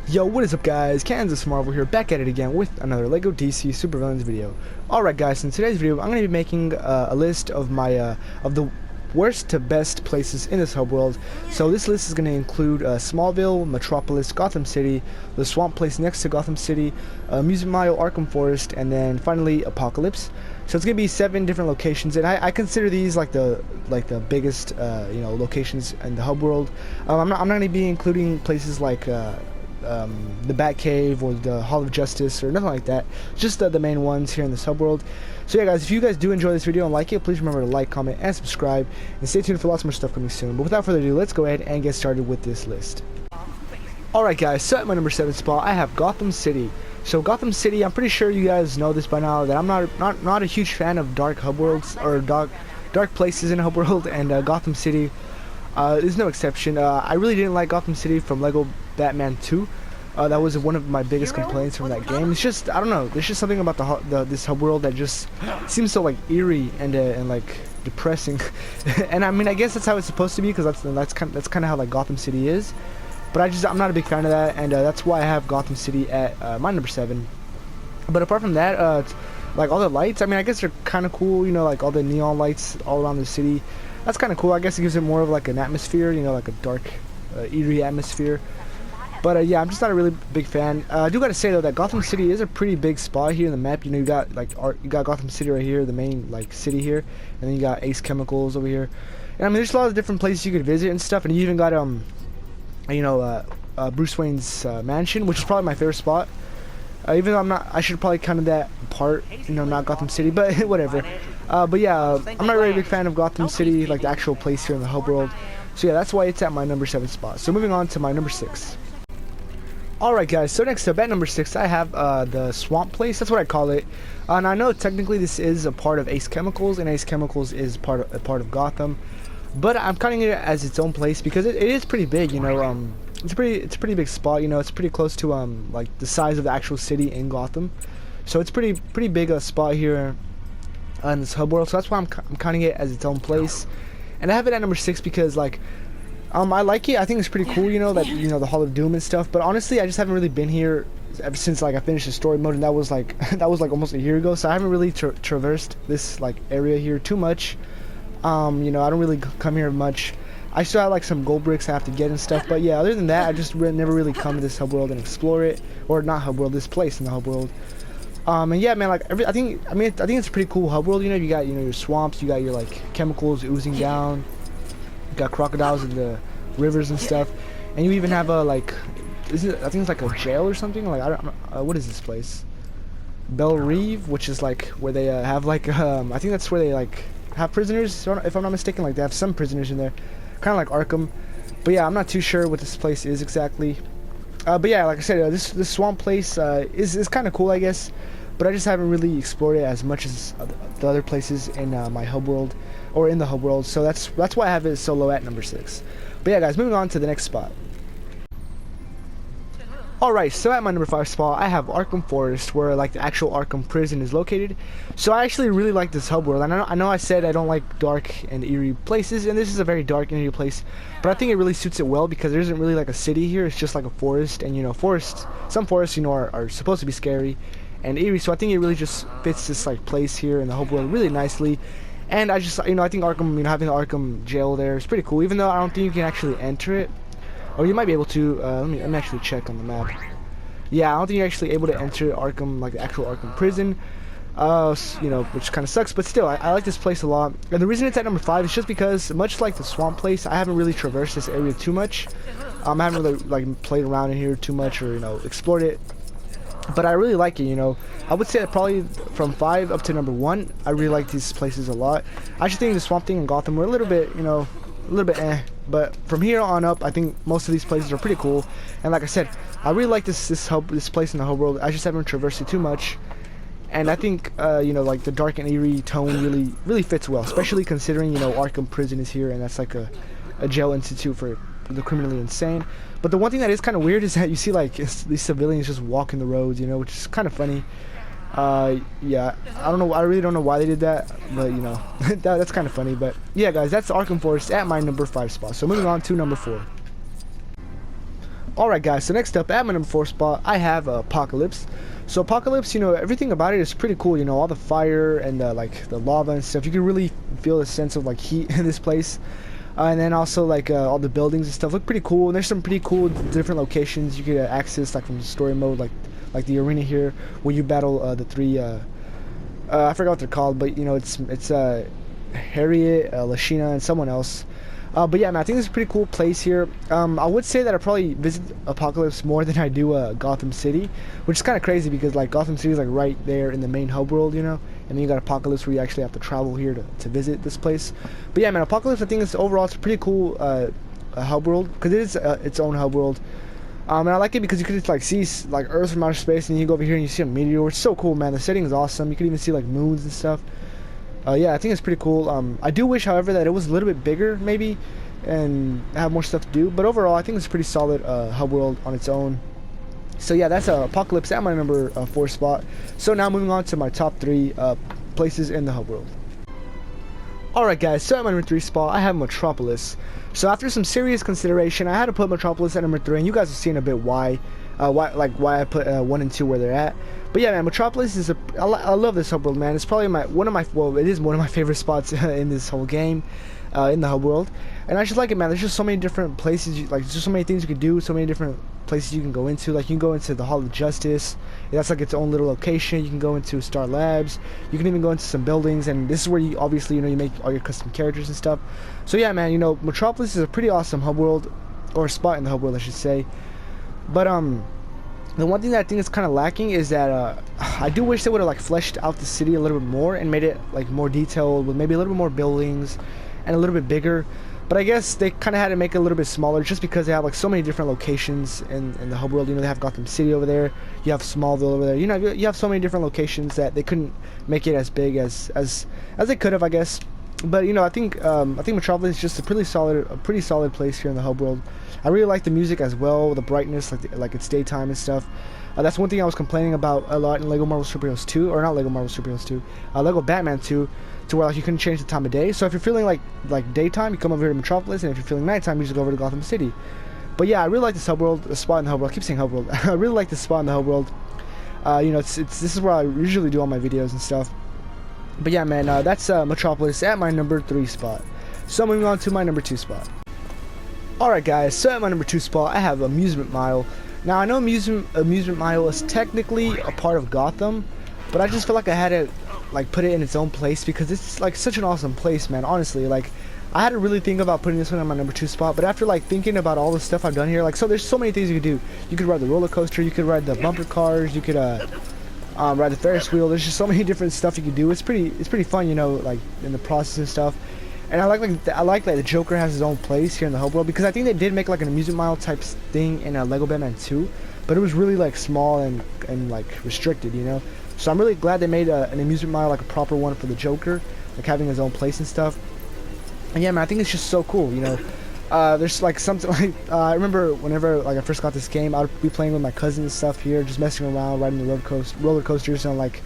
Yo, what is up guys? Kansas Marvel here, back at it again with another LEGO DC Supervillains video. Alright guys, in today's video I'm going to be making a list of my of the worst to best places in this hub world. So this list is going to include Smallville, Metropolis, Gotham City, the swamp place next to Gotham City, Amusement Mile, Arkham Forest, and then finally Apocalypse. So it's going to be 7 different locations, and I consider these like the biggest locations in the hub world. I'm not going to be including places like the Batcave or the Hall of Justice or nothing like that, just the main ones here in the subworld. So yeah guys, if you guys do enjoy this video and like it, please remember to like, comment, and subscribe, and stay tuned for lots more stuff coming soon. But without further ado, let's go ahead and get started with this list. Alright guys, so at my number 7 spot I have Gotham City. So Gotham City, I'm pretty sure you guys know this by now, that I'm not a huge fan of dark hub worlds or dark places in a hub world, and Gotham City is no exception. I really didn't like Gotham City from LEGO Batman 2. That was one of my biggest complaints from that game. It's just, I don't know, there's just something about this hub world that just seems so like eerie and like depressing. And I mean, I guess that's how it's supposed to be, because that's kind of how like Gotham City is. But I'm not a big fan of that, and that's why I have Gotham City at my number 7. But apart from that, it's, like all the lights, I mean, I guess they're kind of cool, you know, like all the neon lights all around the city. That's kind of cool. I guess it gives it more of like an atmosphere, you know, like a dark, eerie atmosphere. But yeah, I'm just not a really big fan. I do gotta say though that Gotham City is a pretty big spot here in the map. You know, you got like you got Gotham City right here, the main like city here, and then you got Ace Chemicals over here. And I mean, there's a lot of different places you could visit and stuff. And you even got Bruce Wayne's mansion, which is probably my favorite spot. Even though I should probably count that part, you know, not Gotham City, but whatever. But yeah, I'm not really a big fan of Gotham City, like the actual place here in the hub world. So yeah, that's why it's at my number 7 spot. So moving on to my number 6. Alright guys, so next up at number 6 I have the swamp place. That's what I call it. And I know technically this is a part of Ace Chemicals, and Ace Chemicals is a part of Gotham. But I'm counting it as its own place because it is pretty big, you know. It's a pretty big spot, you know. It's pretty close to like the size of the actual city in Gotham. So it's pretty big a spot here in this hub world. So that's why I'm counting it as its own place. And I have it at number 6 because like I like it. I think it's pretty cool, you know, that, you know, the Hall of Doom and stuff. But honestly, I just haven't really been here ever since like I finished the story mode, and that was like almost a year ago. So I haven't really traversed this like area here too much. You know, I don't really come here much. I still have like some gold bricks I have to get and stuff. But yeah, other than that, I just never really come to this hub world and explore it, or not hub world, this place in the hub world. And yeah, man, like I think it's a pretty cool hub world. You know, you got your swamps, you got your like chemicals oozing down. You got crocodiles in the rivers and stuff, and you even have a like, I think it's like a jail or something. Like I don't, what is this place? Belle Reve, which is like where they have like I think that's where they like have prisoners. If I'm not mistaken, like they have some prisoners in there, kind of like Arkham. But yeah, I'm not too sure what this place is exactly. But yeah, like I said, this swamp place is kind of cool, I guess. But I just haven't really explored it as much as the other places in my hub world, or in the hub world. So that's why I have it so low at number 6. But yeah guys, moving on to the next spot. Alright, so at my number 5 spot I have Arkham Forest, where like the actual Arkham prison is located. So I actually really like this hub world. I know I said I don't like dark and eerie places, and this is a very dark and eerie place, but I think it really suits it well because there isn't really like a city here. It's just like a forest, and you know, some forests, you know, are supposed to be scary and eerie, so I think it really just fits this like place here in the hub world really nicely. And I just, you know, I think Arkham, you know, having the Arkham jail there is pretty cool, even though I don't think you can actually enter it. Or you might be able to, let me actually check on the map. Yeah, I don't think you're actually able to enter Arkham, like the actual Arkham prison. You know, which kind of sucks, but still, I like this place a lot. And the reason it's at number 5 is just because, much like the swamp place, I haven't really traversed this area too much. I haven't really like played around in here too much, or, you know, explored it. But I really like it, you know. I would say that probably from 5 up to number 1, I really like these places a lot. I just think the Swamp Thing and Gotham were a little bit, you know, eh. But from here on up, I think most of these places are pretty cool. And like I said, I really like this place in the whole world. I just haven't traversed it too much. And I think, you know, like the dark and eerie tone really fits well, especially considering, you know, Arkham Prison is here, and that's like a jail institute for the criminally insane. But the one thing that is kind of weird is that you see like these civilians just walking the roads, you know, which is kind of funny. Yeah, I don't know, I really don't know why they did that, but you know, that's kind of funny. But yeah guys, that's Arkham Forest at my number 5 spot. So moving on to number 4. Alright guys, so next up at my number 4 spot, I have Apocalypse. So Apocalypse, you know, everything about it is pretty cool, you know, all the fire and like the lava and stuff. You can really feel the sense of like heat in this place. And then also like all the buildings and stuff look pretty cool. And there's some pretty cool different locations you could access, like from the story mode, like the arena here where you battle the three I forgot what they're called, but you know, it's Harriet, Lashina, and someone else. But yeah, man, I think this is a pretty cool place here. I would say that I probably visit Apocalypse more than I do Gotham City, which is kind of crazy because like Gotham City is like right there in the main hub world, you know, and then you got Apocalypse where you actually have to travel here to visit this place. But yeah, man, Apocalypse, I think overall it's a pretty cool hub world because it is its own hub world. And I like it because you could just like see like Earth from outer space, and you go over here and you see a meteor. It's so cool, man. The setting is awesome. You can even see like moons and stuff. Yeah, I think it's pretty cool. I do wish, however, that it was a little bit bigger, maybe, and have more stuff to do. But overall, I think it's a pretty solid hub world on its own. So yeah, that's Apocalypse at my number 4 spot. So now moving on to my top 3 places in the hub world. Alright guys, so at my number 3 spot, I have Metropolis. So after some serious consideration, I had to put Metropolis at number 3, and you guys have seen a bit why I put 1 and 2 where they're at. But yeah, man, Metropolis is I love this hub world, man. It's probably it is one of my favorite spots in this whole game, in the hub world. And I just like it, man. There's just so many different places, there's just so many things you can do, so many different places you can go into. Like you can go into the Hall of Justice, that's like its own little location. You can go into Star Labs, you can even go into some buildings, and this is where you obviously, you know, you make all your custom characters and stuff. So yeah, man, you know, Metropolis is a pretty awesome hub world, or spot in the hub world, I should say. But the one thing that I think is kind of lacking is that I do wish they would have like fleshed out the city a little bit more and made it like more detailed, with maybe a little bit more buildings and a little bit bigger. But I guess they kind of had to make it a little bit smaller just because they have like so many different locations in the hub world. You know, they have Gotham City over there, you have Smallville over there. You know, you have so many different locations that they couldn't make it as big as they could have, I guess. But you know, I think Metropolis is just a pretty solid place here in the hub world. I really like the music as well, the brightness, like it's daytime and stuff. That's one thing I was complaining about a lot in Lego Marvel Superheroes 2, or not Lego Marvel Superheroes 2, Lego Batman 2, to where like you couldn't change the time of day. So if you're feeling like daytime, you come over here to Metropolis, and if you're feeling nighttime, you just go over to Gotham City. But yeah, I really like this hub world, the spot in the hub world. I keep saying hub world. I really like this spot in the hub world. You know, this is where I usually do all my videos and stuff. But yeah, man, that's Metropolis at my number 3 spot. So moving on to my number 2 spot. Alright guys, so at my number 2 spot, I have Amusement Mile. Now I know Amusement Mile is technically a part of Gotham, but I just feel like I had to like put it in its own place because it's like such an awesome place, man. Honestly, like I had to really think about putting this one on my number 2 spot, but after like thinking about all the stuff I've done here, like, so there's so many things you could do. You could ride the roller coaster, you could ride the bumper cars, you could ride the Ferris wheel. There's just so many different stuff you could do. It's pretty fun, you know, like in the process and stuff. And I like that the Joker has his own place here in the hub world, because I think they did make like an Amusement Mile type thing in Lego Batman 2, but it was really like small and like restricted, you know. So I'm really glad they made an Amusement Mile, like a proper one for the Joker, like having his own place and stuff. And yeah, man, I think it's just so cool, you know. There's like something like I remember whenever like I first got this game, I would be playing with my cousins and stuff here, just messing around, riding the roller coasters, and like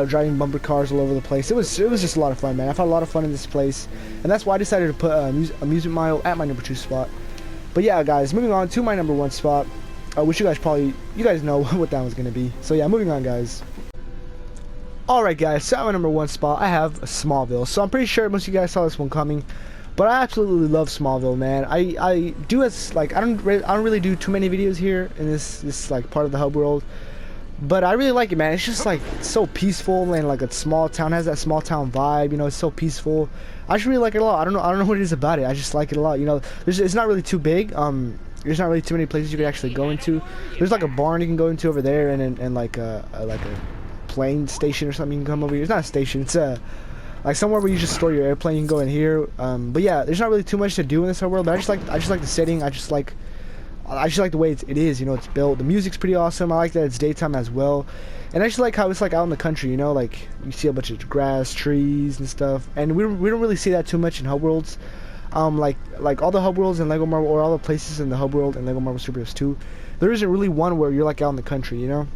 driving bumper cars all over the place. It was just a lot of fun, man. I've had a lot of fun in this place, and that's why I decided to put Amusement Mile at my number 2 spot. But yeah, guys, moving on to my number 1 spot, which you guys know what that was gonna be. So yeah, moving on, guys. Alright guys, so at my number 1 spot, I have Smallville. So I'm pretty sure most of you guys saw this one coming, but I absolutely love Smallville, man. I don't really do too many videos here in this like part of the hub world, but I really like it, man. It's just like so peaceful, and like a small town, has that small town vibe, you know. It's so peaceful. I just really like it a lot. I don't know what it is about it. I just like it a lot, you know. It's not really too big. There's not really too many places you could actually go into. There's like a barn you can go into over there, and like a plane station or something you can come over here. It's not a station, it's like somewhere where you just store your airplane. You can go in here. But yeah, there's not really too much to do in this whole world, but I just like the setting. I just like the way it is, you know. It's built. The music's pretty awesome. I like that it's daytime as well, and I just like how it's like out in the country, you know. Like you see a bunch of grass, trees, and stuff, and we don't really see that too much in hub worlds. Like all the hub worlds in Lego Marvel, or all the places in the hub world in Lego Marvel Superheroes 2, there isn't really one where you're like out in the country, you know.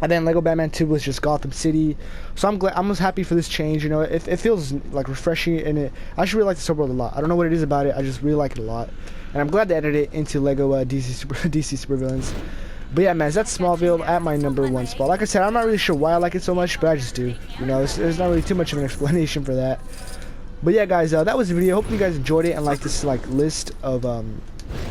And then Lego Batman 2 was just Gotham City. So I'm glad, I'm just happy for this change. You know, it feels like refreshing, and I actually really like this overworld a lot. I don't know what it is about it. I just really like it a lot, and I'm glad they added it into Lego DC Supervillains. But yeah, man, that's Smallville at my #1 spot. Like I said, I'm not really sure why I like it so much, but I just do. You know, there's not really too much of an explanation for that. But yeah, guys, that was the video. Hope you guys enjoyed it and like this list of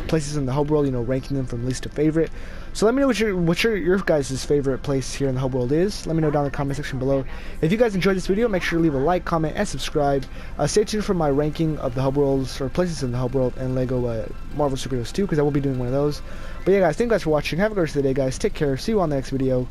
places in the hub world. You know, ranking them from least to favorite. So let me know what your guys' favorite place here in the hub world is. Let me know down in the comment section below. If you guys enjoyed this video, make sure to leave a like, comment, and subscribe. Stay tuned for my ranking of the hub worlds, or places in the hub world, and Lego Marvel Superheroes 2, because I will be doing one of those. But yeah, guys, thank you guys for watching. Have a good rest of the day, guys. Take care. See you on the next video.